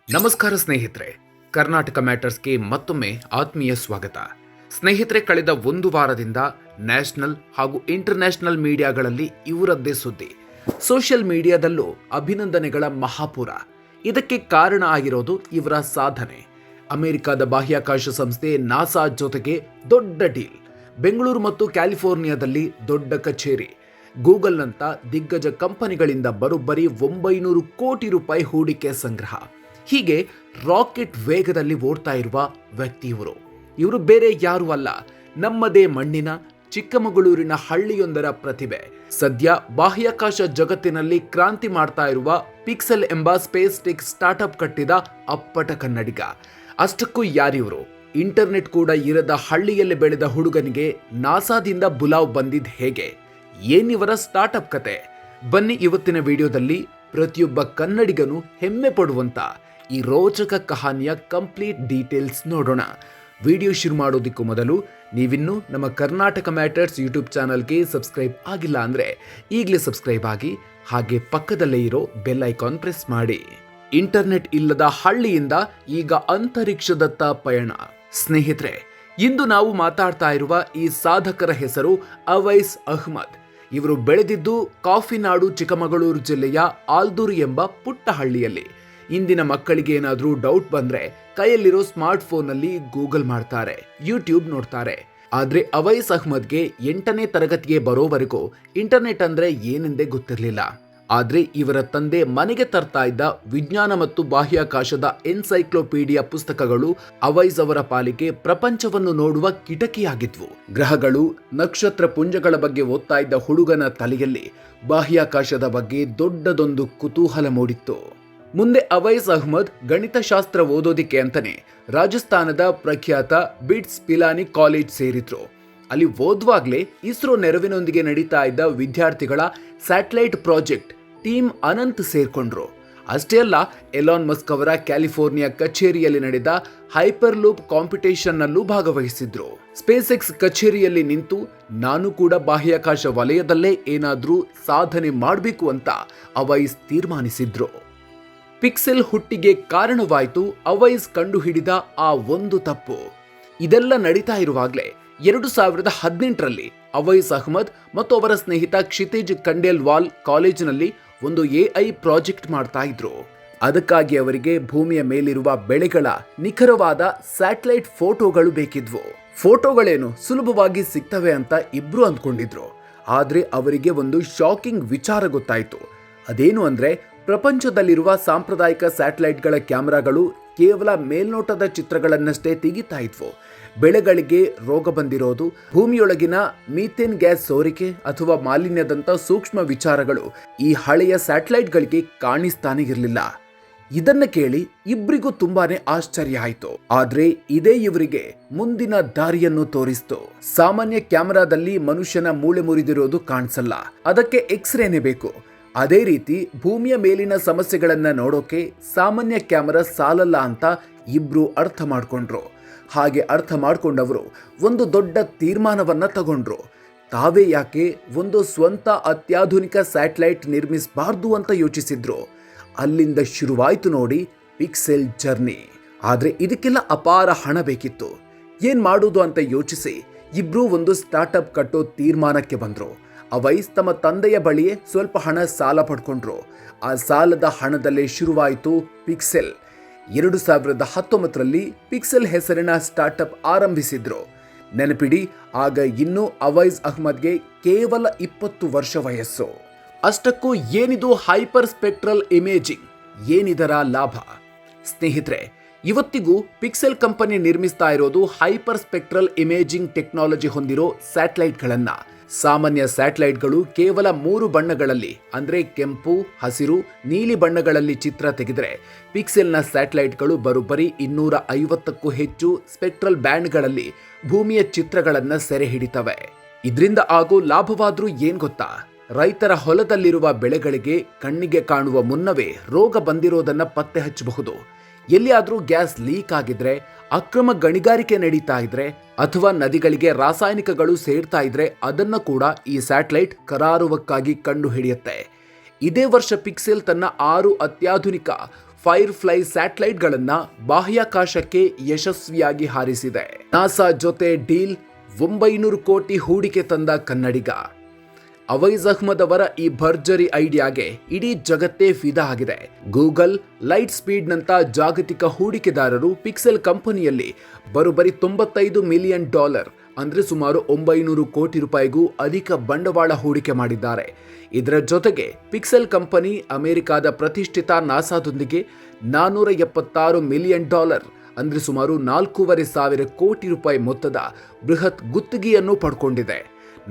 ನಮಸ್ಕಾರ ಸ್ನೇಹಿತರೆ, ಕರ್ನಾಟಕ ಮ್ಯಾಟರ್ಸ್ಗೆ ಮತ್ತೊಮ್ಮೆ ಆತ್ಮೀಯ ಸ್ವಾಗತ. ಸ್ನೇಹಿತರೆ, ಕಳೆದ ಒಂದು ವಾರದಿಂದ ನ್ಯಾಷನಲ್ ಹಾಗೂ ಇಂಟರ್ನ್ಯಾಷನಲ್ ಮೀಡಿಯಾಗಳಲ್ಲಿ ಇವರದ್ದೇ ಸುದ್ದಿ. ಸೋಷಿಯಲ್ ಮೀಡಿಯಾದಲ್ಲೂ ಅಭಿನಂದನೆಗಳ ಮಹಾಪುರ. ಇದಕ್ಕೆ ಕಾರಣ ಆಗಿರೋದು ಇವರ ಸಾಧನೆ. ಅಮೆರಿಕದ ಬಾಹ್ಯಾಕಾಶ ಸಂಸ್ಥೆ ನಾಸಾ ಜೊತೆಗೆ ದೊಡ್ಡ ಡೀಲ್, ಬೆಂಗಳೂರು ಮತ್ತು ಕ್ಯಾಲಿಫೋರ್ನಿಯಾದಲ್ಲಿ ದೊಡ್ಡ ಕಚೇರಿ, ಗೂಗಲ್ನಂಥ ದಿಗ್ಗಜ ಕಂಪನಿಗಳಿಂದ ಬರೋಬ್ಬರಿ 900 ಕೋಟಿ ರೂಪಾಯಿ ಹೂಡಿಕೆ ಸಂಗ್ರಹ. ಹೀಗೆ ರಾಕೆಟ್ ವೇಗದಲ್ಲಿ ಓಡ್ತಾ ಇರುವ ವ್ಯಕ್ತಿ ಇವರು ಬೇರೆ ಯಾರೂ ಅಲ್ಲ, ನಮ್ಮದೇ ಮಣ್ಣಿನ ಚಿಕ್ಕಮಗಳೂರಿನ ಹಳ್ಳಿಯೊಂದರ ಪ್ರತಿಭೆ. ಸದ್ಯ ಬಾಹ್ಯಾಕಾಶ ಜಗತ್ತಿನಲ್ಲಿ ಕ್ರಾಂತಿ ಮಾಡ್ತಾ ಇರುವ ಪಿಕ್ಸೆಲ್ ಎಂಬ ಸ್ಪೇಸ್ ಟೆಕ್ ಸ್ಟಾರ್ಟ್ಅಪ್ ಕಟ್ಟಿದ ಅಪ್ಪಟ ಕನ್ನಡಿಗ. ಅಷ್ಟಕ್ಕೂ ಯಾರಿವರು? ಇಂಟರ್ನೆಟ್ ಕೂಡ ಇರದ ಹಳ್ಳಿಯಲ್ಲಿ ಬೆಳೆದ ಹುಡುಗನಿಗೆ ನಾಸಾದಿಂದ ಬುಲಾವ್ ಬಂದಿದ್ ಹೇಗೆ? ಏನಿವರ ಸ್ಟಾರ್ಟ್ಅಪ್ ಕತೆ? ಬನ್ನಿ ಇವತ್ತಿನ ವಿಡಿಯೋದಲ್ಲಿ ಪ್ರತಿಯೊಬ್ಬ ಕನ್ನಡಿಗನು ಹೆಮ್ಮೆ ಪಡುವಂತ ಈ ರೋಚಕ ಕಹಾನಿಯ ಕಂಪ್ಲೀಟ್ ಡೀಟೇಲ್ಸ್ ನೋಡೋಣ. ವಿಡಿಯೋ ಶುರು ಮಾಡೋದಕ್ಕೂ ಮೊದಲು ನೀವಿನ್ನೂ ನಮ್ಮ ಕರ್ನಾಟಕ ಮ್ಯಾಟರ್ಸ್ ಯೂಟ್ಯೂಬ್ ಚಾನಲ್ಗೆ ಸಬ್ಸ್ಕ್ರೈಬ್ ಆಗಿಲ್ಲ ಅಂದರೆ ಈಗಲೇ ಸಬ್ಸ್ಕ್ರೈಬ್ ಆಗಿ, ಹಾಗೆ ಪಕ್ಕದಲ್ಲೇ ಇರೋ ಬೆಲ್ ಐಕಾನ್ ಪ್ರೆಸ್ ಮಾಡಿ. ಇಂಟರ್ನೆಟ್ ಇಲ್ಲದ ಹಳ್ಳಿಯಿಂದ ಈಗ ಅಂತರಿಕ್ಷದತ್ತ ಪಯಣ. ಸ್ನೇಹಿತರೆ, ಇಂದು ನಾವು ಮಾತಾಡ್ತಾ ಇರುವ ಈ ಸಾಧಕರ ಹೆಸರು ಅವೈಸ್ ಅಹ್ಮದ್. ಇವರು ಬೆಳೆದಿದ್ದು ಕಾಫಿನಾಡು ಚಿಕ್ಕಮಗಳೂರು ಜಿಲ್ಲೆಯ ಆಲ್ದೂರು ಎಂಬ ಪುಟ್ಟ ಹಳ್ಳಿಯಲ್ಲಿ. ಇಂದಿನ ಮಕ್ಕಳಿಗೆ ಏನಾದರೂ ಡೌಟ್ ಬಂದ್ರೆ ಕೈಯಲ್ಲಿರೋ ಸ್ಮಾರ್ಟ್ ಫೋನ್ನಲ್ಲಿ ಗೂಗಲ್ ಮಾಡ್ತಾರೆ, ಯೂಟ್ಯೂಬ್ ನೋಡ್ತಾರೆ. ಆದ್ರೆ ಅವೈಸ್ ಅಹ್ಮದ್ಗೆ 8ನೇ ತರಗತಿಗೆ ಬರೋವರೆಗೂ ಇಂಟರ್ನೆಟ್ ಅಂದ್ರೆ ಏನೆಂದೇ ಗೊತ್ತಿರಲಿಲ್ಲ. ಆದ್ರೆ ಇವರ ತಂದೆ ಮನೆಗೆ ತರ್ತಾ ಇದ್ದ ವಿಜ್ಞಾನ ಮತ್ತು ಬಾಹ್ಯಾಕಾಶದ ಎನ್ಸೈಕ್ಲೋಪೀಡಿಯಾ ಪುಸ್ತಕಗಳು ಅವೈಸ್ ಅವರ ಪಾಲಿಗೆ ಪ್ರಪಂಚವನ್ನು ನೋಡುವ ಕಿಟಕಿಯಾಗಿದ್ವು. ಗ್ರಹಗಳು, ನಕ್ಷತ್ರ ಪುಂಜಗಳ ಬಗ್ಗೆ ಓದ್ತಾ ಇದ್ದ ಹುಡುಗನ ತಲೆಯಲ್ಲಿ ಬಾಹ್ಯಾಕಾಶದ ಬಗ್ಗೆ ದೊಡ್ಡದೊಂದು ಕುತೂಹಲ ಮೂಡಿತ್ತು. ಮುಂದೆ ಅವೈಸ್ ಅಹ್ಮದ್ ಗಣಿತಶಾಸ್ತ್ರ ಓದೋದಿಕ್ಕೆ ಅಂತಾನೆ ರಾಜಸ್ಥಾನದ ಪ್ರಖ್ಯಾತ ಬಿಟ್ಸ್ ಪಿಲಾನಿ ಕಾಲೇಜ್ ಸೇರಿದ್ರು. ಅಲ್ಲಿ ಓದುವಾಗ್ಲೇ ಇಸ್ರೋ ನೆರವಿನೊಂದಿಗೆ ನಡೀತಾ ಇದ್ದ ವಿದ್ಯಾರ್ಥಿಗಳ ಸ್ಯಾಟಲೈಟ್ ಪ್ರಾಜೆಕ್ಟ್ ಟೀಮ್ ಅನಂತ್ ಸೇರ್ಕೊಂಡ್ರು. ಅಷ್ಟೇ ಅಲ್ಲ, ಎಲಾನ್ ಮಸ್ಕ್ ಅವರ ಕ್ಯಾಲಿಫೋರ್ನಿಯಾ ಕಚೇರಿಯಲ್ಲಿ ನಡೆದ ಹೈಪರ್ ಲೂಪ್ ಕಾಂಪಿಟೇಷನ್ ನಲ್ಲೂ ಭಾಗವಹಿಸಿದ್ರು. ಸ್ಪೇಸ್ ಎಕ್ಸ್ ಕಚೇರಿಯಲ್ಲಿ ನಿಂತು ನಾನು ಕೂಡ ಬಾಹ್ಯಾಕಾಶ ವಲಯದಲ್ಲೇ ಏನಾದ್ರೂ ಸಾಧನೆ ಮಾಡಬೇಕು ಅಂತ ಅವೈಸ್ ತೀರ್ಮಾನಿಸಿದ್ರು. ಪಿಕ್ಸೆಲ್ ಹುಟ್ಟಿಗೆ ಕಾರಣವಾಯಿತು ಅವೈಸ್ ಕಂಡುಹಿಡಿದ ಆ ಒಂದು ತಪ್ಪು. ಇದೆಲ್ಲ ನಡೀತಾ ಇರುವಾಗಲೇ 2018ರಲ್ಲಿ ಅವೈಸ್ ಅಹ್ಮದ್ ಮತ್ತು ಅವರ ಸ್ನೇಹಿತ ಕ್ಷಿತಿಜ್ ಖಂಡೇಲ್ವಾಲ್ ಕಾಲೇಜಿನಲ್ಲಿ ಒಂದು AI ಪ್ರಾಜೆಕ್ಟ್ ಮಾಡ್ತಾ ಇದ್ರು. ಅದಕ್ಕಾಗಿ ಅವರಿಗೆ ಭೂಮಿಯ ಮೇಲಿರುವ ಬೆಳೆಗಳ ನಿಖರವಾದ ಸ್ಯಾಟಲೈಟ್ ಫೋಟೋಗಳು ಬೇಕಿದ್ವು. ಫೋಟೋಗಳೇನು ಸುಲಭವಾಗಿ ಸಿಗ್ತವೆ ಅಂತ ಇಬ್ರು ಅಂದ್ಕೊಂಡಿದ್ರು. ಆದ್ರೆ ಅವರಿಗೆ ಒಂದು ಶಾಕಿಂಗ್ ವಿಚಾರ ಗೊತ್ತಾಯ್ತು. ಅದೇನು ಅಂದ್ರೆ, ಪ್ರಪಂಚದಲ್ಲಿರುವ ಸಾಂಪ್ರದಾಯಿಕ ಸ್ಯಾಟಲೈಟ್ಗಳ ಕ್ಯಾಮೆರಾಗಳು ಕೇವಲ ಮೇಲ್ನೋಟದ ಚಿತ್ರಗಳನ್ನಷ್ಟೇ ತೆಗಿತಾ ಇದ್ವು. ಬೆಳೆಗಳಿಗೆ ರೋಗ ಬಂದಿರೋದು, ಭೂಮಿಯೊಳಗಿನ ಮೀಥೇನ್ ಗ್ಯಾಸ್ ಸೋರಿಕೆ ಅಥವಾ ಮಾಲಿನ್ಯದಂಥ ಸೂಕ್ಷ್ಮ ವಿಚಾರಗಳು ಈ ಹಳೆಯ ಸ್ಯಾಟಲೈಟ್ಗಳಿಗೆ ಕಾಣಿಸ್ತಾನೆ ಇರಲಿಲ್ಲ. ಇದನ್ನ ಕೇಳಿ ಇಬ್ಬರಿಗೂ ತುಂಬಾನೇ ಆಶ್ಚರ್ಯ ಆಯಿತು. ಆದ್ರೆ ಇದೇ ಇವರಿಗೆ ಮುಂದಿನ ದಾರಿಯನ್ನು ತೋರಿಸ್ತು. ಸಾಮಾನ್ಯ ಕ್ಯಾಮೆರಾದಲ್ಲಿ ಮನುಷ್ಯನ ಮೂಳೆ ಮುರಿದಿರೋದು ಕಾಣಿಸಲ್ಲ, ಅದಕ್ಕೆ ಎಕ್ಸ್ರೇನೇ ಬೇಕು. ಅದೇ ರೀತಿ ಭೂಮಿಯ ಮೇಲಿನ ಸಮಸ್ಯೆಗಳನ್ನ ನೋಡೋಕೆ ಸಾಮಾನ್ಯ ಕ್ಯಾಮೆರಾ ಸಾಲಲ್ಲ ಅಂತ ಇಬ್ರು ಅರ್ಥ ಮಾಡ್ಕೊಂಡ್ರು. ಹಾಗೆ ಅರ್ಥ ಮಾಡ್ಕೊಂಡವರು ಒಂದು ದೊಡ್ಡ ತೀರ್ಮಾನವನ್ನ ತಗೊಂಡ್ರು. ತಾವೇ ಯಾಕೆ ಒಂದು ಸ್ವಂತ ಅತ್ಯಾಧುನಿಕ ಸ್ಯಾಟಲೈಟ್ ನಿರ್ಮಿಸಬಾರ್ದು ಅಂತ ಯೋಚಿಸಿದ್ರು. ಅಲ್ಲಿಂದ ಶುರುವಾಯ್ತು ನೋಡಿ ಪಿಕ್ಸೆಲ್ ಜರ್ನಿ. ಆದ್ರೆ ಇದಕ್ಕೆಲ್ಲ ಅಪಾರ ಹಣ ಬೇಕಿತ್ತು. ಏನ್ ಮಾಡೋದು ಅಂತ ಯೋಚಿಸಿ ಇಬ್ರು ಒಂದು ಸ್ಟಾರ್ಟ್ಅಪ್ ಕಟ್ಟೋ ತೀರ್ಮಾನಕ್ಕೆ ಬಂದ್ರು. ಅವೈಸ್ ತಮ್ಮ ತಂದೆಯ ಬಳಿಯೇ ಸ್ವಲ್ಪ ಹಣ ಸಾಲ ಪಡ್ಕೊಂಡ್ರು. ಆ ಸಾಲದ ಹಣದಲ್ಲೇ ಶುರುವಾಯಿತು ಪಿಕ್ಸೆಲ್. 2019ರಲ್ಲಿ ಪಿಕ್ಸೆಲ್ ಹೆಸರಿನ ಸ್ಟಾರ್ಟ್ಅಪ್ ಆರಂಭಿಸಿದ್ರು. ನೆನಪಿಡಿ, ಆಗ ಇನ್ನೂ ಅವೈಸ್ ಅಹ್ಮದ್ಗೆ ಕೇವಲ 20 ವರ್ಷ ವಯಸ್ಸು. ಅಷ್ಟಕ್ಕೂ ಏನಿದು ಹೈಪರ್ ಸ್ಪೆಕ್ಟ್ರಲ್ ಇಮೇಜಿಂಗ್? ಏನಿದರ ಲಾಭ? ಸ್ನೇಹಿತರೆ, ಇವತ್ತಿಗೂ ಪಿಕ್ಸೆಲ್ ಕಂಪನಿ ನಿರ್ಮಿಸ್ತಾ ಇರೋದು ಹೈಪರ್ ಸ್ಪೆಕ್ಟ್ರಲ್ ಇಮೇಜಿಂಗ್ ಟೆಕ್ನಾಲಜಿ ಹೊಂದಿರೋ ಸ್ಯಾಟಲೈಟ್ಗಳನ್ನ. ಸಾಮಾನ್ಯ ಸ್ಯಾಟಲೈಟ್ಗಳು ಕೇವಲ 3 ಬಣ್ಣಗಳಲ್ಲಿ ಅಂದ್ರೆ ಕೆಂಪು, ಹಸಿರು, ನೀಲಿ ಬಣ್ಣಗಳಲ್ಲಿ ಚಿತ್ರ ತೆಗೆದರೆ ಪಿಕ್ಸೆಲ್ನ ಸ್ಯಾಟಲೈಟ್ಗಳು ಬರೋಬ್ಬರಿ 250ಕ್ಕೂ ಹೆಚ್ಚು ಸ್ಪೆಕ್ಟ್ರಲ್ ಬ್ಯಾಂಡ್ಗಳಲ್ಲಿ ಭೂಮಿಯ ಚಿತ್ರಗಳನ್ನ ಸೆರೆ ಹಿಡಿತವೆ. ಇದರಿಂದ ಆಗೋ ಲಾಭವಾದ್ರೂ ಏನ್ ಗೊತ್ತಾ? ರೈತರ ಹೊಲದಲ್ಲಿರುವ ಬೆಳೆಗಳಿಗೆ ಕಣ್ಣಿಗೆ ಕಾಣುವ ಮುನ್ನವೇ ರೋಗ ಬಂದಿರೋದನ್ನ ಪತ್ತೆ ಹಚ್ಚಬಹುದು. ಎಲ್ಲಿಯಾದ್ರೂ ಗ್ಯಾಸ್ ಲೀಕ್ ಆಗಿದ್ರೆ, ಅಕ್ರಮ ಗಣಿಗಾರಿಕೆ ನಡೀತಾ ಇದ್ರೆ ಅಥವಾ ನದಿಗಳಿಗೆ ರಾಸಾಯನಿಕಗಳು ಸೇರ್ತಾ ಇದ್ರೆ ಅದನ್ನ ಕೂಡ ಈ ಸ್ಯಾಟಲೈಟ್ ಕರಾರುವಕ್ಕಾಗಿ ಕಂಡು ಹಿಡಿಯುತ್ತೆ. ಇದೇ ವರ್ಷ ಪಿಕ್ಸೆಲ್ ತನ್ನ 6 ಅತ್ಯಾಧುನಿಕ ಫೈರ್ಫ್ಲೈ ಸ್ಯಾಟಲೈಟ್ಗಳನ್ನು ಬಾಹ್ಯಾಕಾಶಕ್ಕೆ ಯಶಸ್ವಿಯಾಗಿ ಹಾರಿಸಿದೆ. ನಾಸಾ ಜೊತೆ ಡೀಲ್, 900 ಕೋಟಿ ಹೂಡಿಕೆ ತಂದ ಕನ್ನಡಿಗ. ಅವೈಜ್ ಅಹ್ಮದ್ ಅವರ ಈ ಭರ್ಜರಿ ಐಡಿಯಾಗೆ ಇಡೀ ಜಗತ್ತೇ ಫಿದಾ ಆಗಿದೆ. ಗೂಗಲ್, ಲೈಟ್ ಸ್ಪೀಡ್ ನಂತ ಜಾಗತಿಕ ಹೂಡಿಕೆದಾರರು ಪಿಕ್ಸೆಲ್ ಕಂಪನಿಯಲ್ಲಿ ಬರೋಬ್ಬರಿ $95 ಮಿಲಿಯನ್, ಅಂದ್ರೆ ಸುಮಾರು 900 ಕೋಟಿ ರೂಪಾಯಿಗೂ ಅಧಿಕ ಬಂಡವಾಳ ಹೂಡಿಕೆ ಮಾಡಿದ್ದಾರೆ. ಇದರ ಜೊತೆಗೆ ಪಿಕ್ಸೆಲ್ ಕಂಪನಿ ಅಮೆರಿಕದ ಪ್ರತಿಷ್ಠಿತ ನಾಸಾದೊಂದಿಗೆ $476 ಮಿಲಿಯನ್, ಅಂದ್ರೆ ಸುಮಾರು 4,500 ಕೋಟಿ ರೂಪಾಯಿ ಮೊತ್ತದ ಬೃಹತ್ ಗುತ್ತಿಗೆಯನ್ನು ಪಡ್ಕೊಂಡಿದೆ.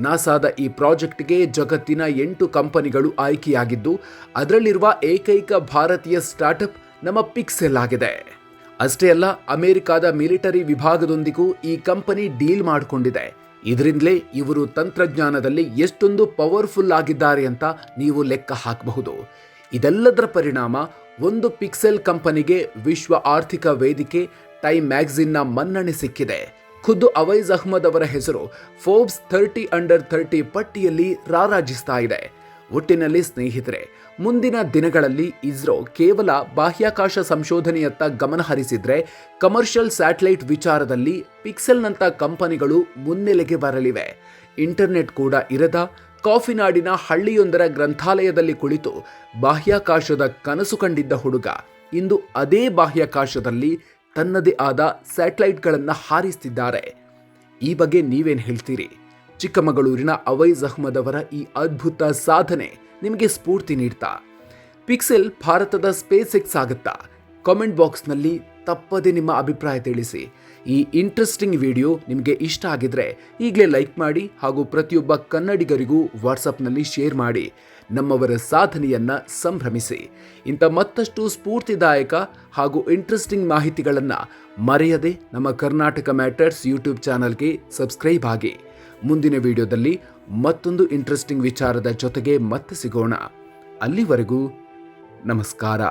ನಾಸಾದ ಈ ಪ್ರಾಜೆಕ್ಟ್ಗೆ ಜಗತ್ತಿನ 8 ಕಂಪನಿಗಳು ಆಯ್ಕೆಯಾಗಿದ್ದು, ಅದರಲ್ಲಿರುವ ಏಕೈಕ ಭಾರತೀಯ ಸ್ಟಾರ್ಟ್ಅಪ್ ನಮ್ಮ ಪಿಕ್ಸೆಲ್ ಆಗಿದೆ. ಅಷ್ಟೇ ಅಲ್ಲ, ಅಮೆರಿಕದ ಮಿಲಿಟರಿ ವಿಭಾಗದೊಂದಿಗೂ ಈ ಕಂಪನಿ ಡೀಲ್ ಮಾಡಿಕೊಂಡಿದೆ. ಇದರಿಂದಲೇ ಇವರು ತಂತ್ರಜ್ಞಾನದಲ್ಲಿ ಎಷ್ಟೊಂದು ಪವರ್ಫುಲ್ ಆಗಿದ್ದಾರೆ ಅಂತ ನೀವು ಲೆಕ್ಕ ಹಾಕಬಹುದು. ಇದೆಲ್ಲದರ ಪರಿಣಾಮ ಒಂದು ಪಿಕ್ಸೆಲ್ ಕಂಪನಿಗೆ ವಿಶ್ವ ಆರ್ಥಿಕ ವೇದಿಕೆ ಟೈಮ್ ಮ್ಯಾಗಝಿನ್ನ ಮನ್ನಣೆ ಸಿಕ್ಕಿದೆ. ಖುದ್ದು ಅವೈಜ್ ಅಹ್ಮದ್ ಅವರ ಹೆಸರು ಫೋರ್ಬ್ಸ್ 30 ಅಂಡರ್ 30 ಪಟ್ಟಿಯಲ್ಲಿ ರಾರಾಜಿಸ್ತಾ ಇದೆ. ಒಟ್ಟಿನಲ್ಲಿ ಸ್ನೇಹಿತರೆ, ಮುಂದಿನ ದಿನಗಳಲ್ಲಿ ಇಸ್ರೋ ಕೇವಲ ಬಾಹ್ಯಾಕಾಶ ಸಂಶೋಧನೆಯತ್ತ ಗಮನ ಹರಿಸಿದ್ರೆ, ಕಮರ್ಷಿಯಲ್ ಸ್ಯಾಟಲೈಟ್ ವಿಚಾರದಲ್ಲಿ ಪಿಕ್ಸೆಲ್ನಂಥ ಕಂಪನಿಗಳು ಮುನ್ನೆಲೆಗೆ ಬರಲಿವೆ. ಇಂಟರ್ನೆಟ್ ಕೂಡ ಇರದ ಕಾಫಿನಾಡಿನ ಹಳ್ಳಿಯೊಂದರ ಗ್ರಂಥಾಲಯದಲ್ಲಿ ಕುಳಿತು ಬಾಹ್ಯಾಕಾಶದ ಕನಸು ಕಂಡಿದ್ದ ಹುಡುಗ ಇಂದು ಅದೇ ಬಾಹ್ಯಾಕಾಶದಲ್ಲಿ ತನ್ನದೇ ಆದ ಸ್ಯಾಟಲೈಟ್ಗಳನ್ನು ಹಾರಿಸ್ತಿದ್ದಾರೆ. ಈ ಬಗ್ಗೆ ನೀವೇನು ಹೇಳ್ತೀರಿ? ಚಿಕ್ಕಮಗಳೂರಿನ ಅವೈಜ್ ಅಹ್ಮದ್ ಅವರ ಈ ಅದ್ಭುತ ಸಾಧನೆ ನಿಮಗೆ ಸ್ಫೂರ್ತಿ ನೀಡ್ತಾ? ಪಿಕ್ಸೆಲ್ ಭಾರತದ ಸ್ಪೇಸ್ ಎಕ್ಸ್ ಆಗುತ್ತಾ? ಕಾಮೆಂಟ್ ಬಾಕ್ಸ್ನಲ್ಲಿ ತಪ್ಪದೆ ನಿಮ್ಮ ಅಭಿಪ್ರಾಯ ತಿಳಿಸಿ. ಈ ಇಂಟ್ರೆಸ್ಟಿಂಗ್ ವಿಡಿಯೋ ನಿಮಗೆ ಇಷ್ಟ ಆಗಿದ್ರೆ ಈಗಲೇ ಲೈಕ್ ಮಾಡಿ ಹಾಗೂ ಪ್ರತಿಯೊಬ್ಬ ಕನ್ನಡಿಗರಿಗೂ ವಾಟ್ಸಪ್ನಲ್ಲಿ ಶೇರ್ ಮಾಡಿ. ನಮ್ಮವರ ಸಾಧನೆಯನ್ನ ಸಂಭ್ರಮಿಸಿ. ಇಂಥ ಮತ್ತಷ್ಟು ಸ್ಫೂರ್ತಿದಾಯಕ ಹಾಗೂ ಇಂಟ್ರೆಸ್ಟಿಂಗ್ ಮಾಹಿತಿಗಳನ್ನು ಮರೆಯದೆ ನಮ್ಮ ಕರ್ನಾಟಕ ಮ್ಯಾಟರ್ಸ್ ಯೂಟ್ಯೂಬ್ ಚಾನಲ್ಗೆ ಸಬ್ಸ್ಕ್ರೈಬ್ ಆಗಿ. ಮುಂದಿನ ವಿಡಿಯೋದಲ್ಲಿ ಮತ್ತೊಂದು ಇಂಟ್ರೆಸ್ಟಿಂಗ್ ವಿಚಾರದ ಜೊತೆಗೆ ಮತ್ತೆ ಸಿಗೋಣ. ಅಲ್ಲಿವರೆಗೂ ನಮಸ್ಕಾರ.